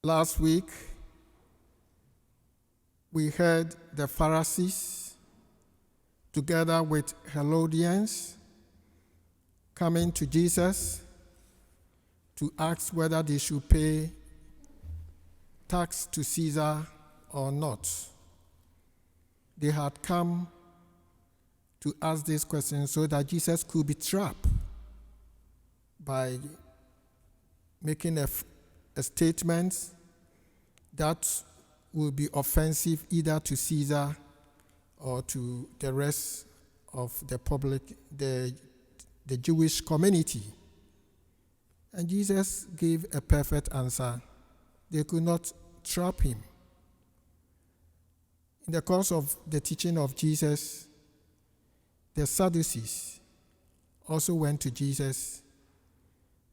Last week, we heard the Pharisees, together with Herodians, coming to Jesus to ask whether they should pay tax to Caesar or not. They had come to ask this question so that Jesus could be trapped by making a statement that will be offensive either to Caesar or to the rest of the public, the Jewish community. And Jesus gave a perfect answer. They could not trap him. In the course of the teaching of Jesus, the Sadducees also went to Jesus.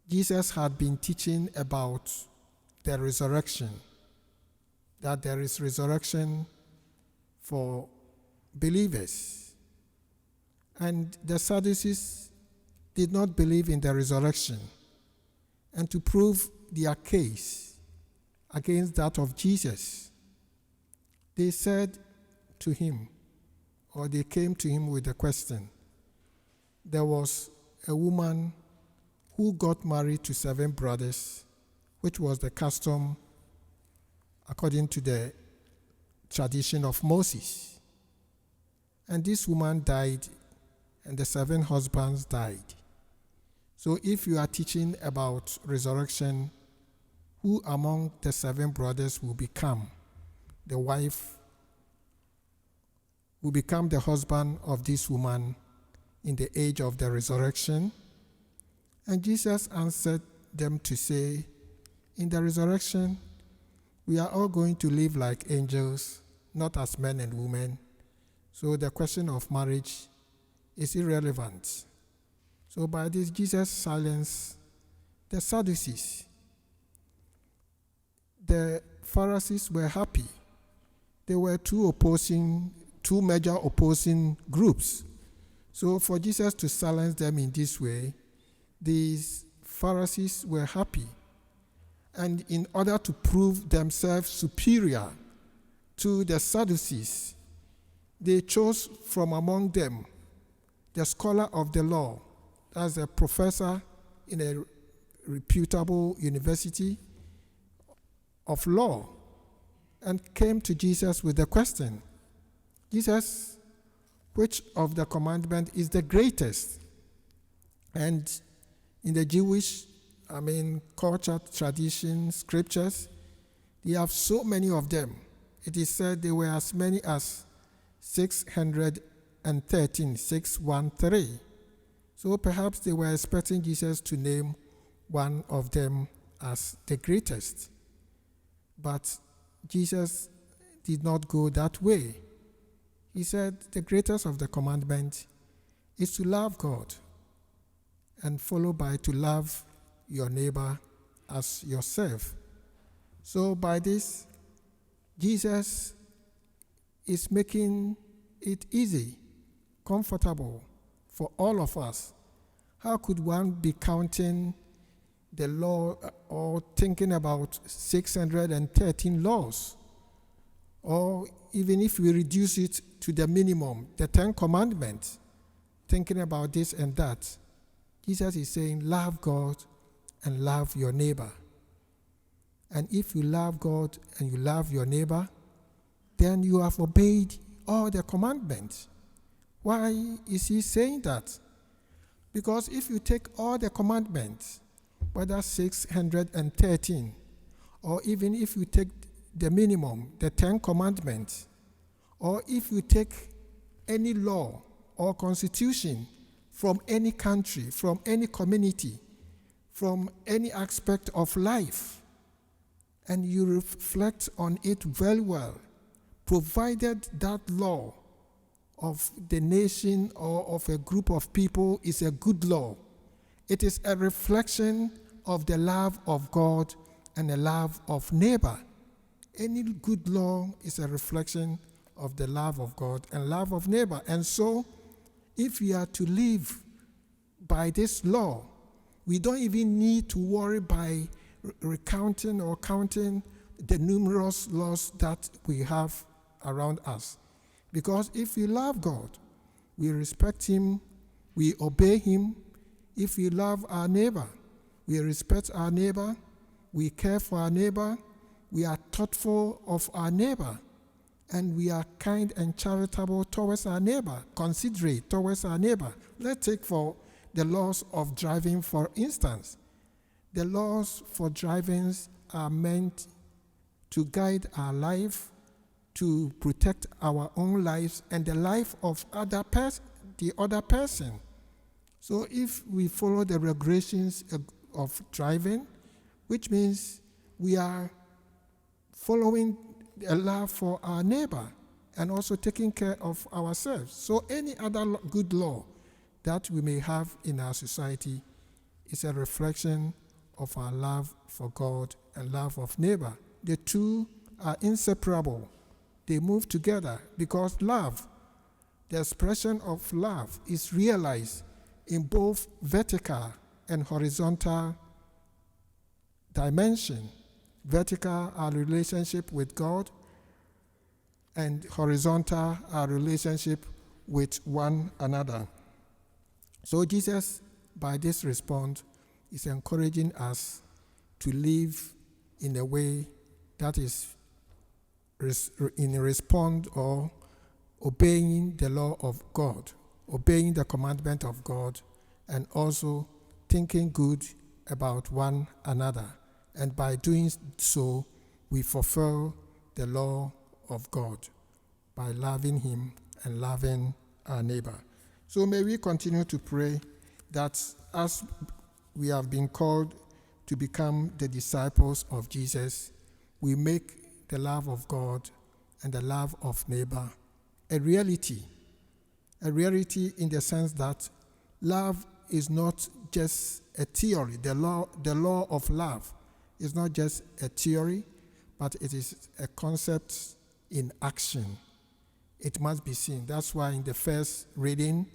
Jesus had been teaching about the resurrection, that there is resurrection for believers. And the Sadducees did not believe in the resurrection. And to prove their case against that of Jesus, they said to him, or they came to him with the question. There was a woman who got married to 7 brothers, which was the custom according to the tradition of Moses. And this woman died, and the 7 husbands died. So if you are teaching about resurrection, who among the 7 brothers will become the wife, will become the husband of this woman in the age of the resurrection? And Jesus answered them to say, in the resurrection, we are all going to live like angels, not as men and women. So the question of marriage is irrelevant. So by this, Jesus silenced the Sadducees. The Pharisees were happy. There were two major opposing groups. So for Jesus to silence them in this way, these Pharisees were happy. And in order to prove themselves superior to the Sadducees, they chose from among them the scholar of the law, as a professor in a reputable university of law, and came to Jesus with the question, Jesus, which of the commandment is the greatest? And in the Jewish, culture, tradition, scriptures, they have so many of them. It is said there were as many as 613. So perhaps they were expecting Jesus to name one of them as the greatest. But Jesus did not go that way. He said the greatest of the commandment is to love God, and followed by to love your neighbor as yourself. So by this, Jesus is making it easy, comfortable for all of us. How could one be counting the law or thinking about 613 laws? Or even if we reduce it to the minimum, the 10 commandments, thinking about this and that, Jesus is saying, love God and love your neighbor. And if you love God and you love your neighbor, then you have obeyed all the commandments. Why is he saying that? Because if you take all the commandments, whether 613, or even if you take the minimum, the 10 commandments, or if you take any law or constitution from any country, from any community, from any aspect of life, and you reflect on it very well, provided that law of the nation or of a group of people is a good law, it is a reflection of the love of God and the love of neighbor. Any good law is a reflection of the love of God and love of neighbor. And so, if we are to live by this law, we don't even need to worry by recounting or counting the numerous laws that we have around us. Because if we love God, we respect Him, we obey Him. If we love our neighbor, we respect our neighbor, we care for our neighbor, we are thoughtful of our neighbor, and we are kind and charitable towards our neighbor, considerate towards our neighbor. Let's take for the laws of driving, for instance. The laws for driving are meant to guide our life, to protect our own lives and the life of the other person. So if we follow the regulations of driving, which means we are following a love for our neighbor and also taking care of ourselves. So any other good law that we may have in our society is a reflection of our love for God and love of neighbor. The two are inseparable. They move together because love, the expression of love, is realized in both vertical and horizontal dimension. Vertical, our relationship with God, and horizontal, our relationship with one another. So Jesus, by this response, is encouraging us to live in a way that is in response or obeying the law of God, obeying the commandment of God, and also thinking good about one another. And by doing so, we fulfill the law of God by loving Him and loving our neighbor. So may we continue to pray that as we have been called to become the disciples of Jesus, we make the love of God and the love of neighbor a reality in the sense that love is not just a theory. The law of love is not just a theory, but it is a concept in action. It must be seen. That's why in the first reading,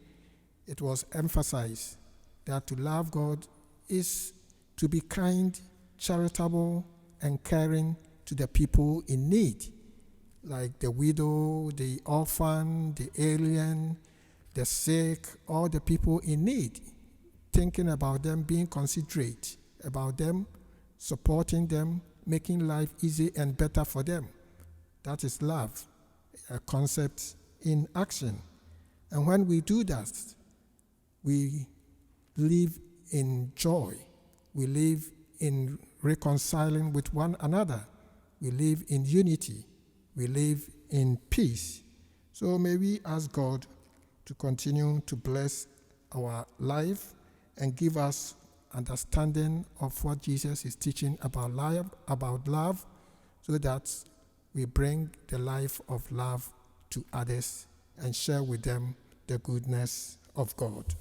it was emphasized that to love God is to be kind, charitable, and caring to the people in need, like the widow, the orphan, the alien, the sick, all the people in need, thinking about them, being considerate about them, supporting them, making life easy and better for them. That is love, a concept in action. And when we do that, we live in joy. We live in reconciling with one another. We live in unity. We live in peace. So may we ask God to continue to bless our life and give us understanding of what Jesus is teaching about love, so that we bring the life of love to others and share with them the goodness of God.